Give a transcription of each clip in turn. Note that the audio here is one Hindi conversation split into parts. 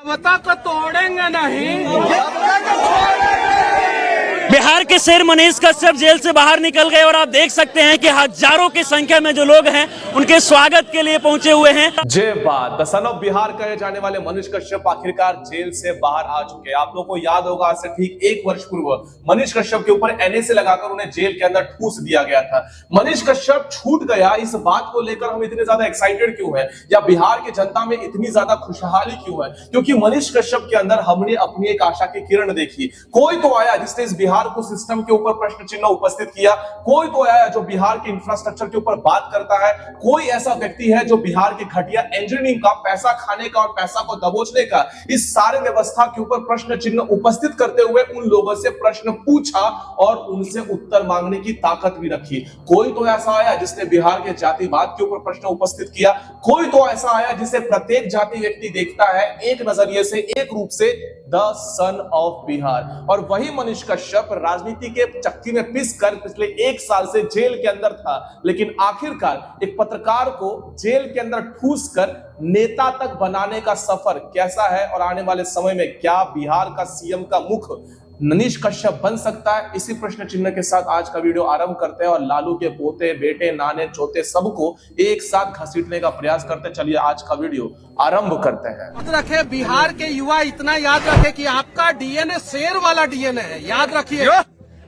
बता को तोड़ेंगे नहीं। बिहार के शेर मनीष कश्यप जेल से बाहर निकल गए और आप देख सकते हैं कि हजारों की संख्या में जो लोग हैं उनके स्वागत के लिए पहुंचे हुए हैं। जय बात द सन ऑफ बिहार कहे जाने वाले मनीष कश्यप आखिरकार जेल से बाहर आ चुके हैं। आप लोगों को याद होगा आज से ठीक 1 वर्ष पूर्व मनीष कश्यप के ऊपर एनएसए लगाकर उन्हें जेल के अंदर ठूस दिया गया था। मनीष कश्यप छूट गया, इस बात को लेकर हम इतने ज्यादा एक्साइटेड क्यों है या बिहार की जनता में इतनी ज्यादा खुशहाली क्यों है? क्योंकि मनीष कश्यप के अंदर हमने अपनी एक आशा की किरण देखी। कोई तो आया जिसने इस बिहार को सिस्टम के ऊपर प्रश्न चिन्ह उपस्थित किया, कोई तो आया जो बिहार के इंफ्रास्ट्रक्चर के ऊपर बात करता है, कोई ऐसा व्यक्ति है जो बिहार के घटिया इंजीनियरिंग का, पैसा खाने का और पैसा को दबोचने का, इस सारे व्यवस्था के ऊपर प्रश्न चिन्ह उपस्थित करते हुए उन लोगों से प्रश्न पूछा और उनसे उत्तर मांगने की ताकत भी रखी। कोई तो ऐसा आया जिसने बिहार के जातिवाद के ऊपर प्रश्न उपस्थित किया, कोई तो ऐसा आया जिसे प्रत्येक जाति व्यक्ति देखता है एक नजरिए से, एक रूप से, द सन ऑफ बिहार। और वही मनीष कश्यप राजनीति के चक्की में पिसकर पिछले 1 साल से जेल के अंदर था, लेकिन आखिरकार एक पत्रकार को जेल के अंदर ठूस कर नेता तक बनाने का सफर कैसा है और आने वाले समय में क्या बिहार का सीएम का मुख मनीष कश्यप बन सकता है? इसी प्रश्न चिन्ह के साथ आज का वीडियो आरंभ करते हैं और लालू के पोते, बेटे, नाने, चोते सबको एक साथ घसीटने का प्रयास करते हैं। चलिए आज का वीडियो आरंभ करते हैं। याद रखे बिहार के युवा, इतना याद रखे कि आपका डीएनए शेर वाला डीएनए है। याद रखिए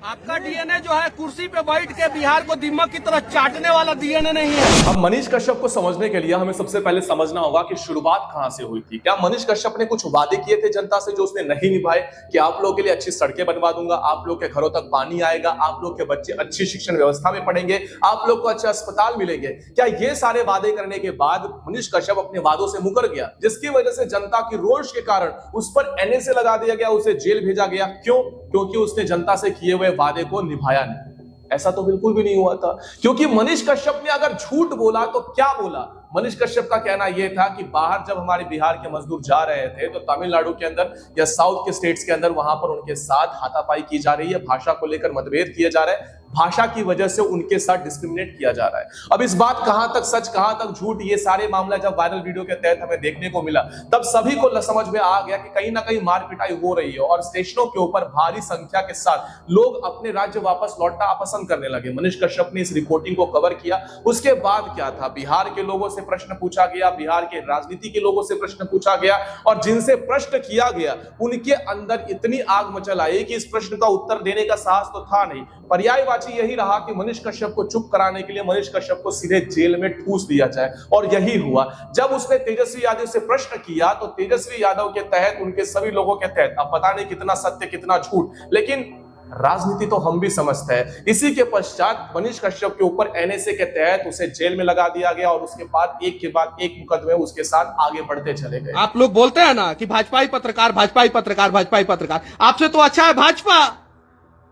आपका डीएनए जो है कुर्सी पे बैठ के बिहार को दीमक की तरह चाटने वाला डीएनए नहीं है। अब मनीष कश्यप को समझने के लिए हमें सबसे पहले समझना होगा कि शुरुआत कहां से हुई थी। क्या मनीष कश्यप ने कुछ वादे किए थे जनता से जो उसने नहीं निभाए कि आप लोगों के लिए अच्छी सड़कें बनवा दूंगा, आप लोग के घरों तक पानी आएगा, आप लोग के बच्चे अच्छी शिक्षण व्यवस्था में पढ़ेंगे, आप लोग को अच्छे अस्पताल मिलेंगे? क्या ये सारे वादे करने के बाद मनीष कश्यप अपने वादों से मुकर गया, जिसकी वजह से जनता की रोष के कारण उस पर एनएसए लगा दिया गया, उसे जेल भेजा गया? क्यों? क्योंकि उसने जनता से किए हुए वादे को निभाया नहीं। ऐसा तो बिल्कुल भी नहीं हुआ था, क्योंकि मनीष कश्यप ने अगर झूठ बोला तो क्या बोला? मनीष कश्यप का कहना यह था कि बाहर जब हमारे बिहार के मजदूर जा रहे थे तो तमिलनाडु के अंदर या साउथ के स्टेट्स के अंदर वहां पर उनके साथ हाथापाई की जा रही है, भाषा को लेकर मतभेद किए जा रहे हैं, भाषा की वजह से उनके साथ डिस्क्रिमिनेट किया जा रहा है। अब इस बात कहां तक सच कहां तक झूठ, ये सारे मामला जब वायरल वीडियो के तहत हमें देखने को मिला तब सभी को समझ में आ गया कि कहीं ना कहीं मार पिटाई हो रही है और स्टेशनों के ऊपर भारी संख्या के साथ लोग अपने राज्य वापस लौटना पसंद करने लगे। मनीष कश्यप ने इस रिपोर्टिंग को कवर किया। उसके बाद क्या था, बिहार के लोगों से प्रश्न पूछा गया, बिहार के राजनीति के लोगों से प्रश्न पूछा गया और जिनसे प्रश्न किया गया उनके अंदर इतनी आग मचल आई कि इस प्रश्न का उत्तर देने का साहस तो था नहीं। पर्यायवाची यही रहा कि मनीष कश्यप को चुप कराने के लिए मनीष कश्यप को सीधे जेल में ठूस दिया जाए और यही हुआ। जब उसने तेजस्वी यादव से प्रश्न किया तो तेजस्वी यादव के तहत, उनके सभी लोगों के तहत, अब पता नहीं कितना सत्य कितना झूठ, लेकिन राजनीति तो हम भी समझते हैं। इसी के पश्चात मनीष कश्यप के ऊपर एनएसए के तहत उसे जेल में लगा दिया गया और उसके बाद एक के बाद एक मुकदमे उसके साथ आगे बढ़ते चले गए। आप लोग बोलते हैं ना कि भाजपाई पत्रकार, भाजपाई पत्रकार, भाजपाई पत्रकार, आपसे तो अच्छा है भाजपा।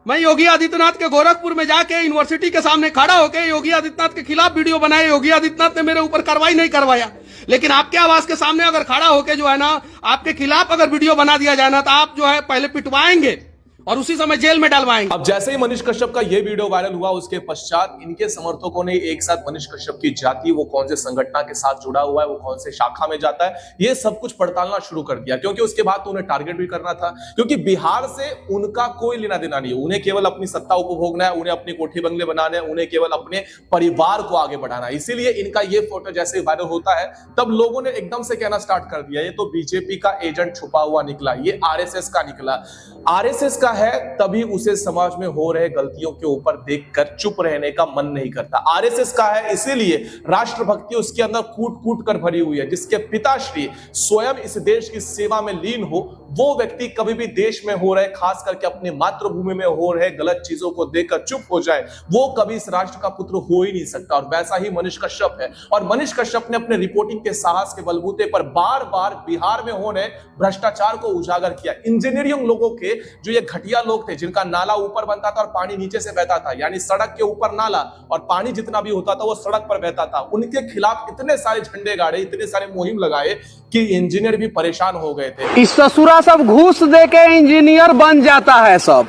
मैं योगी आदित्यनाथ के गोरखपुर में जाके यूनिवर्सिटी के सामने खड़ा होकर योगी आदित्यनाथ के खिलाफ वीडियो बनाए, योगी आदित्यनाथ ने मेरे ऊपर कार्रवाई नहीं करवाया, लेकिन आपके आवास के सामने अगर खड़ा होकर जो है ना आपके खिलाफ अगर वीडियो बना दिया जाए ना तो आप जो है पहले पिटवाएंगे और उसी समय जेल में डलवाएंगे। अब जैसे ही मनीष कश्यप का यह वीडियो वायरल हुआ उसके पश्चात इनके समर्थकों ने एक साथ मनीष कश्यप की जाति, वो कौन से संगठन के साथ जुड़ा हुआ है, वो कौन से शाखा में जाता है, ये सब कुछ पड़तालना शुरू कर दिया। क्योंकि उसके बाद तो उन्हें टारगेट भी करना था, क्योंकि बिहार से उनका कोई लेना देना नहीं है। उन्हें केवल अपनी सत्ता उपभोगना है, उन्हें अपने कोठी बंगले बनाने हैं, उन्हें केवल अपने परिवार को आगे बढ़ाना है। इसीलिए इनका ये फोटो जैसे वायरल होता है तब लोगों ने एकदम से कहना स्टार्ट कर दिया ये तो बीजेपी का एजेंट छुपा हुआ निकला, ये आरएसएस का निकला। आरएसएस का है तभी उसे समाज में हो रहे गलतियों के ऊपर देखकर चुप रहने का मन नहीं करता। आरएसएस का है इसीलिए राष्ट्रभक्ति उसके अंदर कूट कूट कर भरी हुई है। जिसके पिताश्री स्वयं इस देश की सेवा में लीन हो, वो व्यक्ति कभी भी देश में हो रहे, खास करके अपने मातृभूमि में हो रहे गलत चीजों को देखकर चुप हो जाए, वो कभी इस राष्ट्र का पुत्र हो ही नहीं सकता। और वैसा ही मनीष कश्यप है। और मनीष कश्यप ने अपने रिपोर्टिंग के साहस के बलबूते पर बार बार बिहार में होने भ्रष्टाचार को उजागर किया। इंजीनियरिंग लोगों के जो ये घटिया लोग थे, जिनका नाला ऊपर बनता था और पानी नीचे से बहता था, यानी सड़क के ऊपर नाला और पानी जितना भी होता था वो सड़क पर बहता था, उनके खिलाफ इतने सारे झंडे गाड़े, इतने सारे मुहिम लगाए कि इंजीनियर भी परेशान हो गए थे। इस ससुरा सब घूस दे के इंजीनियर बन जाता है सब,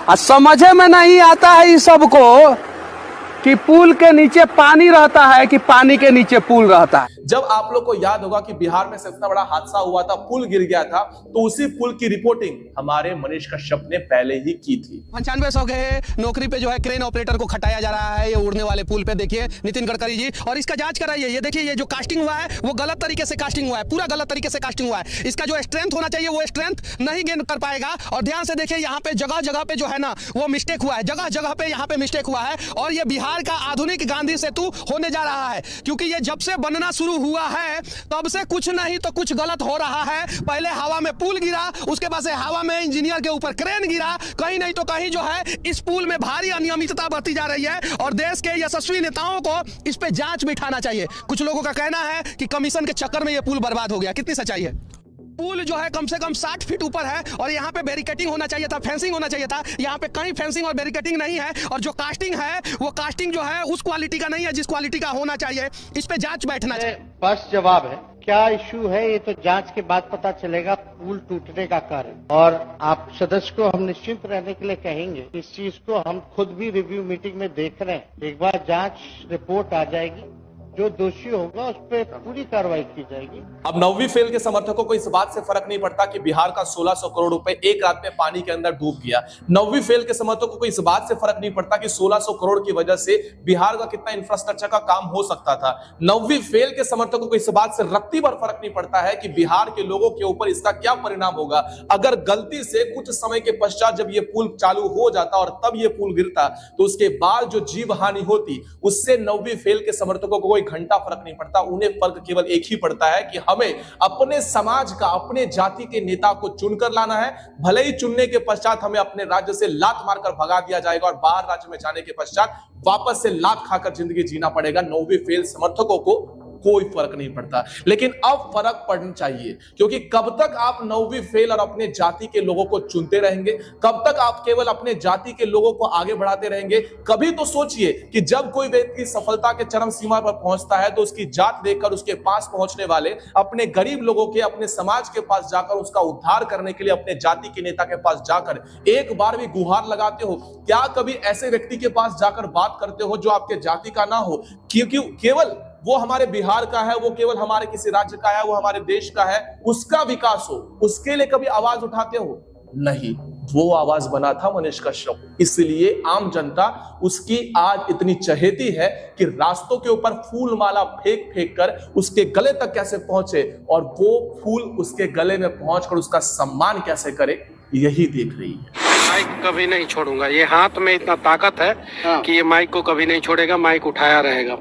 और समझे में नहीं आता है इस सबको कि पुल के नीचे पानी रहता है कि पानी के नीचे पुल रहता है। जब आप लोग को याद होगा कि बिहार में से इतना बड़ा हादसा हुआ था, पुल गिर गया था, तो उसी पुल की रिपोर्टिंग हमारे मनीष कश्यप ने पहले ही की थी। 9500 के नौकरी पे जो है क्रेन ऑपरेटर को खटाया जा रहा है ये उड़ने वाले पुल पे, देखिए नितिन गडकरी जी, और इसका जांच कराइए। ये देखिए ये जो कास्टिंग हुआ है वो गलत तरीके से कास्टिंग हुआ है, पूरा गलत तरीके से कास्टिंग हुआ है। इसका जो स्ट्रेंथ होना चाहिए वो स्ट्रेंथ नहीं गेन कर पाएगा। और ध्यान से देखिए यहाँ पे जगह जगह पे जो है ना वो मिस्टेक हुआ है, जगह जगह पे यहाँ पे मिस्टेक हुआ है। और ये बिहार का आधुनिक गांधी सेतु होने जा रहा है, क्योंकि ये जब से बनना शुरू हुआ है तब से कुछ नहीं तो कुछ गलत हो रहा है। पहले हवा में पुल गिरा, उसके बाद से हवा में इंजीनियर के ऊपर क्रेन गिरा, कहीं नहीं तो कहीं जो है इस पुल में भारी अनियमितता बढ़ती जा रही है। और देश के यशस्वी नेताओं को इस पे जांच बिठाना चाहिए। कुछ लोगों का कहना है कि कमीशन के चक्कर में ये पुल बर्बाद हो गया, कितनी सच्चाई है? पुल जो है कम से कम 60 फीट ऊपर है और यहाँ पे बैरिकेटिंग होना चाहिए था, फेंसिंग होना चाहिए था। यहाँ पे कहीं फेंसिंग और बैरिकेटिंग नहीं है। और जो कास्टिंग है वो कास्टिंग जो है उस क्वालिटी का नहीं है जिस क्वालिटी का होना चाहिए। इस पे जांच बैठना चाहिए। बस जवाब है, क्या इश्यू है ये तो जांच के बाद पता चलेगा, पुल टूटने का कारण। और आप सदस्य को हम निश्चिंत रहने के लिए कहेंगे, इस चीज को हम खुद भी रिव्यू मीटिंग में देख रहे हैं। एक बार जांच रिपोर्ट आ जाएगी, जो दोषी होगा उस पर पूरी कार्रवाई की जाएगी। अब 9वीं फेल के समर्थकों को इस बात से फर्क नहीं पड़ता कि बिहार का 1600 करोड़ रुपए एक रात में पानी के अंदर डूब गया। 9वीं फेल के समर्थकों को इस बात से फर्क नहीं पड़ता कि 1600 करोड़ की वजह से बिहार का कितना इंफ्रास्ट्रक्चर का काम हो सकता था। 9वीं फेल के समर्थकों को इस बात से रत्ती भर फर्क नहीं पड़ता है कि बिहार के लोगों के ऊपर इसका क्या परिणाम होगा अगर गलती से कुछ समय के पश्चात जब ये पुल चालू हो जाता और तब ये पुल गिरता, तो उसके बाद जो जीव हानि होती उससे 9वीं फेल के समर्थकों को घंटा फर्क नहीं पड़ता। उन्हें फर्क केवल एक ही पड़ता है कि हमें अपने समाज का, अपने जाति के नेता को चुनकर लाना है। भले ही चुनने के पश्चात हमें अपने राज्य से लात मारकर भगा दिया जाएगा और बाहर राज्य में जाने के पश्चात वापस से लात खाकर जिंदगी जीना पड़ेगा। 9वीं फेल समर्थकों को कोई फर्क नहीं पड़ता, लेकिन अब फर्क पड़ना चाहिए, क्योंकि कब तक आप 9वीं फेल और अपने जाति के लोगों को चुनते रहेंगे? कब तक आप केवल अपने जाति के लोगों को आगे बढ़ाते रहेंगे? कभी तो सोचिए कि जब कोई व्यक्ति सफलता के चरम सीमा पर पहुंचता है तो उसकी जात देखकर उसके पास पहुंचने वाले अपने गरीब लोगों के, अपने समाज के पास जाकर उसका उद्धार करने के लिए अपने जाति के नेता के पास जाकर एक बार भी गुहार लगाते हो? क्या कभी ऐसे व्यक्ति के पास जाकर बात करते हो जो आपके जाति का ना हो, क्योंकि केवल वो हमारे बिहार का है, वो केवल हमारे किसी राज्य का है, वो हमारे देश का है, उसका विकास हो, उसके लिए कभी आवाज उठाते हो? नहीं। वो आवाज बना था मनीष कश्यप, इसलिए आम जनता उसकी आज इतनी चहेती है कि रास्तों के ऊपर फूल माला फेंक फेंक कर उसके गले तक कैसे पहुंचे और वो फूल उसके गले में पहुंचकर उसका सम्मान कैसे करे, यही देख रही है। माइक कभी नहीं छोड़ूंगा, ये हाथ में इतना ताकत है कि ये माइक को कभी नहीं छोड़ेगा, माइक उठाया रहेगा,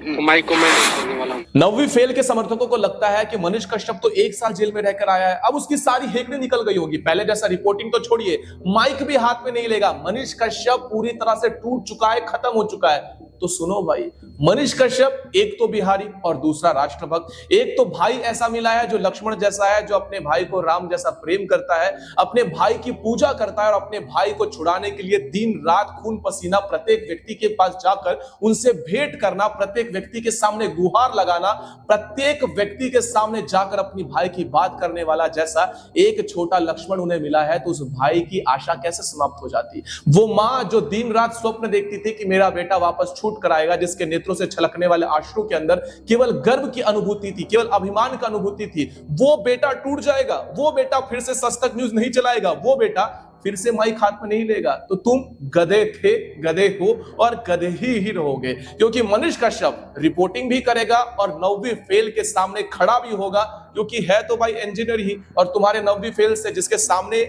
तो माइक को मैं नहीं छोड़ने वाला हूं। 9वीं फेल के समर्थकों को लगता है कि मनीष कश्यप तो 1 साल जेल में रहकर आया है, अब उसकी सारी हेकड़ी निकल गई होगी। पहले जैसा रिपोर्टिंग तो छोड़िए, माइक भी हाथ में नहीं लेगा। मनीष कश्यप पूरी तरह से टूट चुका है, खत्म हो चुका है। तो सुनो भाई, मनीष कश्यप एक तो बिहारी और दूसरा राष्ट्रभक्त, एक तो भाई ऐसा मिला है जो लक्ष्मण जैसा है, जो अपने भाई को राम जैसा प्रेम करता है, अपने भाई की पूजा करता है और अपने भाई को छुड़ाने के लिए दिन रात खून पसीना प्रत्येक व्यक्ति के पास जाकर उनसे भेंट करना, प्रत्येक व्यक्ति के सामने गुहार लगाना, प्रत्येक व्यक्ति के सामने जाकर अपनी भाई की बात करने वाला जैसा एक छोटा लक्ष्मण उन्हें मिला है, तो उस भाई की आशा कैसे समाप्त हो जाती? वो मां जो दिन रात स्वप्न देखती थी कि मेरा बेटा वापस छूट कर आएगा, जिसके नेत्रों से छलकने वाले आंसुओं के अंदर केवल गर्व की अनुभूति थी, केवल अभिमान की अनुभूति थी, वो बेटा टूट जाएगा, वो बेटा फिर से सच तक न्यूज नहीं चलाएगा, वो बेटा फिर से माइक हाथ में नहीं लेगा, तो तुम गधे थे, गधे हो और गधे ही रहोगे। क्योंकि मनीष कश्यप रिपोर्टिंग भी करेगा और 9वीं फेल के सामने खड़ा भी होगा, क्योंकि है तो भाई इंजीनियर ही, और तुम्हारे 9वीं फेल से जिसके सामने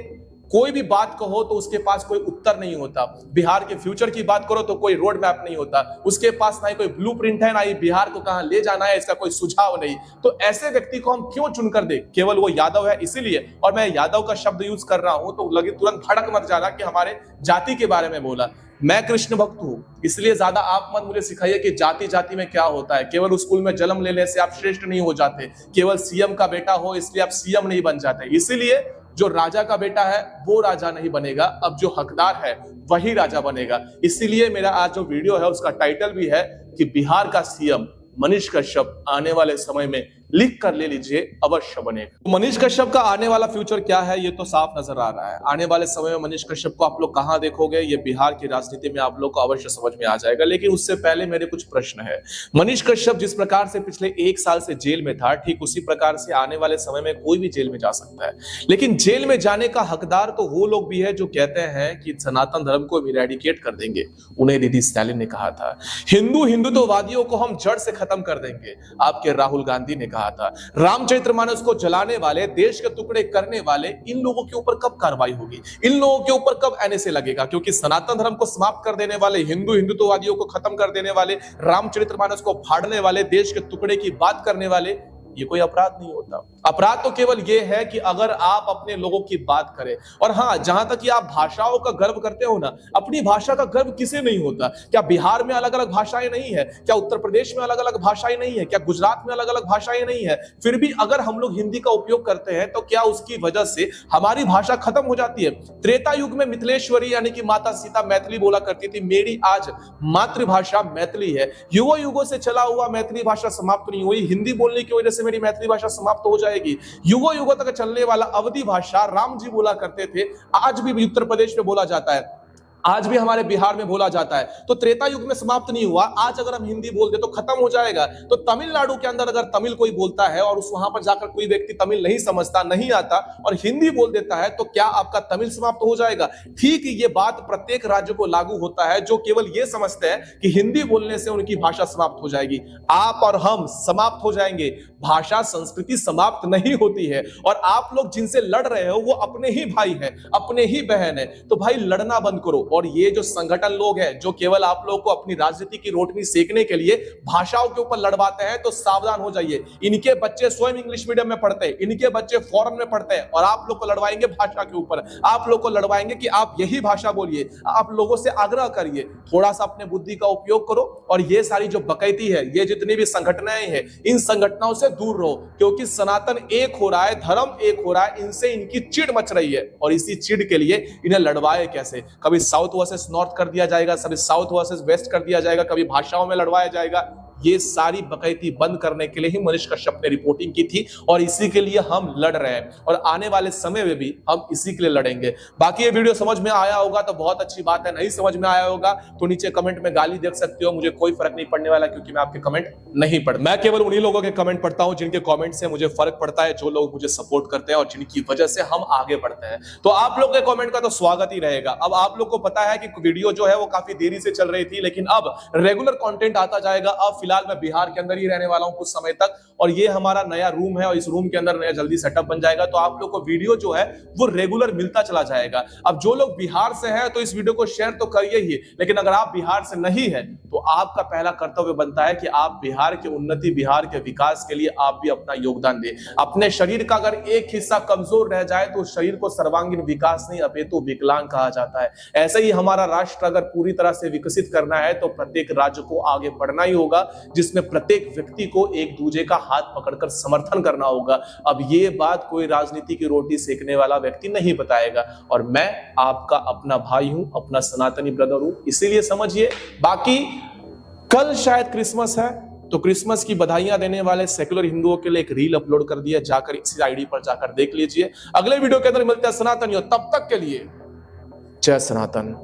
कोई भी बात कहो तो उसके पास कोई उत्तर नहीं होता। बिहार के फ्यूचर की बात करो तो कोई रोड मैप नहीं होता, उसके पास ना ही कोई ब्लूप्रिंट है, ना ही बिहार को कहां ले जाना है इसका कोई सुझाव नहीं। तो ऐसे व्यक्ति को हम क्यों चुनकर दे? केवल वो यादव है इसीलिए, और मैं यादव का शब्द यूज कर रहा हूं तो लगे तुरंत भड़क मत जाना कि हमारे जाति के बारे में बोला। मैं कृष्ण भक्त हूं, इसलिए ज्यादा आप मत मुझे सिखाइए कि जाति जाति में क्या होता है। केवल स्कूल में जन्म लेने से आप श्रेष्ठ नहीं हो जाते, केवल सीएम का बेटा हो इसलिए आप सीएम नहीं बन जाते। इसीलिए जो राजा का बेटा है वो राजा नहीं बनेगा, अब जो हकदार है वही राजा बनेगा। इसीलिए मेरा आज जो वीडियो है उसका टाइटल भी है कि बिहार का सीएम मनीष कश्यप आने वाले समय में लिख कर ले लीजिए, अवश्य बनेगा। मनीष कश्यप का आने वाला फ्यूचर क्या है ये तो साफ नजर आ रहा है। आने वाले समय में मनीष कश्यप को आप लोग कहां देखोगे ये बिहार की राजनीति में आप लोग को अवश्य समझ में आ जाएगा। लेकिन उससे पहले मेरे कुछ प्रश्न है। मनीष कश्यप जिस प्रकार से पिछले 1 साल से जेल में था, ठीक उसी प्रकार से आने वाले समय में कोई भी जेल में जा सकता है। लेकिन जेल में जाने का हकदार तो वो लोग भी है जो कहते हैं कि सनातन धर्म को इरेडिकेट कर देंगे। उन्हें दीदी स्टालिन ने कहा था, हिंदुत्ववादियों को हम जड़ से खत्म कर देंगे, आपके राहुल गांधी ने कहा था। रामचरितमानस को जलाने वाले, देश के टुकड़े करने वाले, इन लोगों के ऊपर कब कार्रवाई होगी? इन लोगों के ऊपर कब एनएसए लगेगा? क्योंकि सनातन धर्म को समाप्त कर देने वाले, हिंदुत्ववादियों को खत्म कर देने वाले, रामचरितमानस को फाड़ने वाले, देश के टुकड़े की बात करने वाले, ये कोई अपराध नहीं होता। अपराध तो केवल ये है कि अगर आप अपने लोगों की बात करें। और हां, जहां तक कि आप भाषाओं का गर्व करते हो ना, अपनी भाषा का गर्व किसे नहीं होता? क्या बिहार में अलग अलग भाषाएं नहीं है? क्या उत्तर प्रदेश में अलग अलग भाषाएं नहीं है? क्या गुजरात में अलग अलग भाषाएं नहीं है? फिर भी अगर हम लोग हिंदी का उपयोग करते हैं तो क्या उसकी वजह से हमारी भाषा खत्म हो जाती है? त्रेता युग में मिथिलेश्वरी यानी कि माता सीता मैथिली बोला करती थी, मेरी आज मातृभाषा मैथिली है। युगों युगों से चला हुआ मैथिली भाषा समाप्त नहीं हुई। हिंदी बोलने की वजह से मेरी मैथिली भाषा समाप्त हो जाएगी। युगों युगों तक चलने वाला अवधी भाषा राम जी बोला करते थे, आज भी उत्तर प्रदेश में बोला जाता है, आज भी हमारे बिहार में बोला जाता है। तो त्रेता युग में समाप्त नहीं हुआ। आज अगर हम हिंदी बोलते तो खत्म हो जाएगा। तो तमिलनाडु के अंदर अगर तमिल कोई बोलता है और उस वहां पर जाकर कोई व्यक्ति तमिल नहीं समझता, नहीं आता और हिंदी बोल देता है, तो क्या आपका तमिल समाप्त हो जाएगा? ठीक ये बात प्रत्येक राज्य को लागू होता है जो केवल ये समझते हैं कि हिंदी बोलने से उनकी भाषा समाप्त हो जाएगी। आप और हम समाप्त हो जाएंगे। भाषा संस्कृति समाप्त नहीं होती है। और आप लोग जिनसे लड़ रहे हो वो अपने ही भाई हैं, अपने ही बहन है। तो भाई लड़ना बंद करो। और ये जो संगठन लोग हैं जो केवल आप लोगों को अपनी राजनीति की रोटनी सेकने के लिए भाषाओं के ऊपर लड़वाते हैं, तो सावधान हो जाइए। इनके बच्चे स्वयं इंग्लिश मीडियम में पढ़ते हैं, इनके बच्चे फॉरेन में पढ़ते हैं और आप लोग को लड़वाएंगे भाषा के ऊपर। आप लोग को लड़वाएंगे कि आप यही भाषा बोलिए। आप लोगों से आग्रह करिए, थोड़ा सा अपने बुद्धि का उपयोग करो और ये सारी जो बकैती है, ये जितनी भी संगठनाएं हैं, इन संगठनों से दूर रहो। क्योंकि सनातन एक हो रहा है, धर्म एक हो रहा है, इनसे इनकी चिढ़ मच रही है। और इसी चिढ़ के लिए इन्हें लड़वाए कैसे? कभी साउथ वर्सेस नॉर्थ कर दिया जाएगा, कभी साउथ वर्सेस वेस्ट कर दिया जाएगा, कभी भाषाओं में लड़वाया जाएगा। ये सारी बकैती बंद करने के लिए ही मनीष कश्यप ने रिपोर्टिंग की थी और इसी के लिए हम लड़ रहे हैं और आने वाले समय में भी हम इसी के लिए लड़ेंगे। बाकी ये वीडियो समझ में आया होगा तो बहुत अच्छी बात है, नहीं समझ में आया होगा तो नीचे कमेंट में गाली दे सकते हो, मुझे कोई फर्क नहीं पड़ने वाला क्योंकि मैं आपके कमेंट नहीं पढ़ता। मैं केवल उन्हीं लोगों के कमेंट पढ़ता हूं जिनके कमेंट से मुझे फर्क पड़ता है, जो लोग मुझे सपोर्ट करते हैं और जिनकी वजह से हम आगे बढ़ते हैं। तो आप लोग के कमेंट का तो स्वागत ही रहेगा। अब आप लोग को पता है कि वीडियो जो है वो काफी देरी से चल रही थी, लेकिन अब रेगुलर कंटेंट आता जाएगा। अब फिलहाल मैं बिहार के अंदर ही रहने वाला हूं कुछ समय तक और ये हमारा नया रूम है और इस रूम के अंदर नया जल्दी सेटअप बन जाएगा, तो आप लोग को वीडियो जो है वो रेगुलर मिलता चला जाएगा। अब जो लोग बिहार से हैं तो इस वीडियो को शेयर तो करिए ही, लेकिन अगर आप बिहार से नहीं है तो आपका पहला कर्तव्य बनता है कि आप बिहार की उन्नति, बिहार के विकास के लिए आप भी अपना योगदान दें। अपने शरीर का अगर एक हिस्सा कमजोर रह जाए तो उस शरीर को सर्वांगीण विकास नहीं अपितु विकलांग कहा जाता है। ऐसे ही हमारा राष्ट्र अगर पूरी तरह से विकसित करना है तो प्रत्येक राज्य को आगे बढ़ना ही होगा, जिसमें प्रत्येक व्यक्ति को एक दूसरे का हाथ पकड़कर समर्थन करना होगा। अब ये बात कोई राजनीति की रोटी सेकने वाला व्यक्ति नहीं बताएगा और मैं आपका अपना भाई हूं, अपना सनातनी ब्रदर हूं, इसीलिए समझिए। बाकी कल शायद क्रिसमस है तो क्रिसमस की बधाइयां देने वाले सेक्युलर हिंदुओं के लिए एक रील अपलोड कर दिया, जाकर इसी आईडी पर जाकर देख लीजिए। अगले वीडियो के अंदर मिलते हैं सनातनियों, तब तक के लिए जय सनातन।